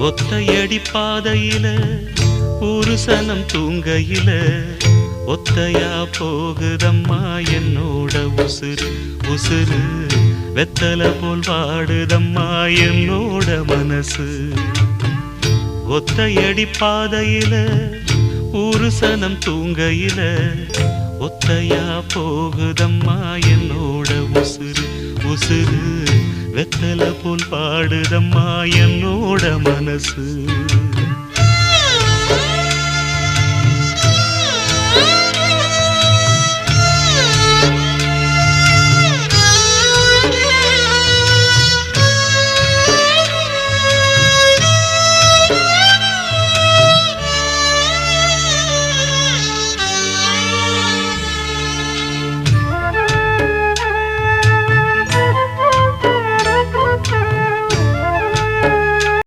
ஒத்தையடி பாதையில ஒரு சனம் தூங்கையில ஒத்தையா போகுதம்மா என்னோட உசுறு உசுறு வெத்தல போல் வாடுதம்மா என்னோட மனசு ஒத்தையடி பாதையில ஒரு சனம் தூங்கையில ஒத்தையா போகுதம்மா என்னோட உசுறு உசுறு வெத்தல போல் பாடுதம்மா என்னோட மனசு